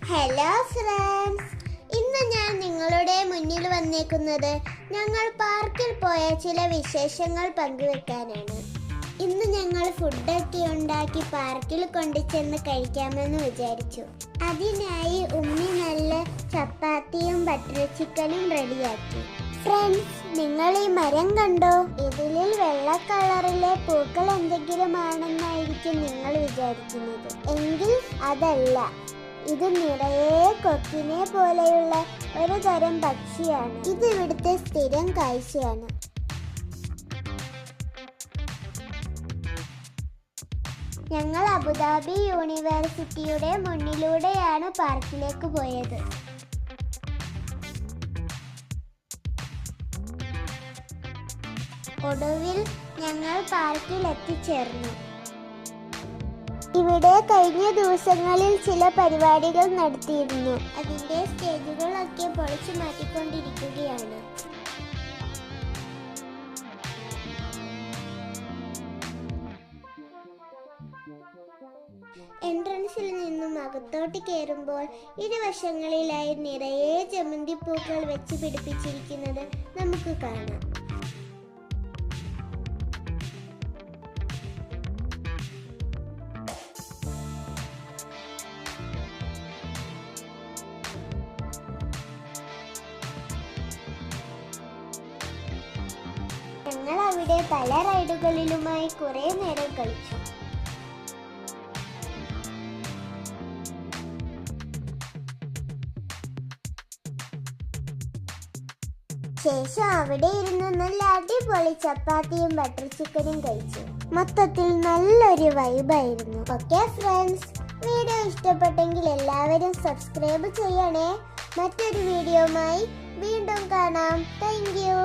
Hello friends, ഇന്ന് ഞാൻ നിങ്ങളുടെ മുന്നിൽ വന്നേക്കുന്നത് ഞങ്ങൾ പാർക്കിൽ പോയ ചില വിശേഷങ്ങൾ പങ്കുവെക്കാനാണ്. ഇന്ന് ഞങ്ങൾ ഫുഡൊക്കെ ഉണ്ടാക്കി പാർക്കിൽ കൊണ്ടുചെന്ന് കഴിക്കാമെന്ന് വിചാരിച്ചു. അതിനായി ഉമ്മി നല്ല ചപ്പാത്തിയും ബട്ടർ ചിക്കനും റെഡിയാക്കി. ഫ്രണ്ട്സ്, നിങ്ങൾ ഈ മരം കണ്ടോ? ഇതിൽ വെള്ള കളറിലെ പൂക്കൾ എന്തെങ്കിലും ആണെന്നായിരിക്കും നിങ്ങൾ വിചാരിക്കുന്നത്. എങ്കിൽ അതല്ല, ഇത് നിറയെ കൊക്കിനെ പോലെയുള്ള ഒരു തരം പക്ഷിയാണ്. ഇത് ഇവിടുത്തെ സ്ഥിരം കാഴ്ചയാണ്. ഞങ്ങൾ അബുദാബി യൂണിവേഴ്സിറ്റിയുടെ മുന്നിലൂടെയാണ് പാർക്കിലേക്ക് പോയത്. ഒടുവിൽ ഞങ്ങൾ പാർക്കിൽ എത്തിച്ചേർന്നു. ഇവിടെ കഴിഞ്ഞ ദിവസങ്ങളിൽ ചില പരിപാടികൾ നടത്തിയിരുന്നു. അതിന്റെ സ്റ്റേജുകളൊക്കെ പൊളിച്ചു മാറ്റിക്കൊണ്ടിരിക്കുകയാണ്. എൻട്രൻസിൽ നിന്നും അകത്തോട്ട് കയറുമ്പോൾ ഇരുവശങ്ങളിലായി നിറയെ ജമന്തിപ്പൂക്കൾ വെച്ച് പിടിപ്പിച്ചിരിക്കുന്നത് നമുക്ക് കാണാം. ഞങ്ങൾ അവിടെ പല റൈഡുകളിലുമായി കുറെ നേരം കളിച്ചു. ശേഷം അവിടെ ഇരുന്ന് നല്ല അടിപൊളി ചപ്പാത്തിയും ബട്ടർ ചിക്കനും കഴിച്ചു. മൊത്തത്തിൽ നല്ലൊരു വൈബായിരുന്നു. ഓക്കെ ഫ്രണ്ട്സ്, വീഡിയോ ഇഷ്ടപ്പെട്ടെങ്കിൽ എല്ലാവരും സബ്സ്ക്രൈബ് ചെയ്യണേ. മറ്റൊരു വീഡിയോയുമായി വീണ്ടും കാണാം. Thank you.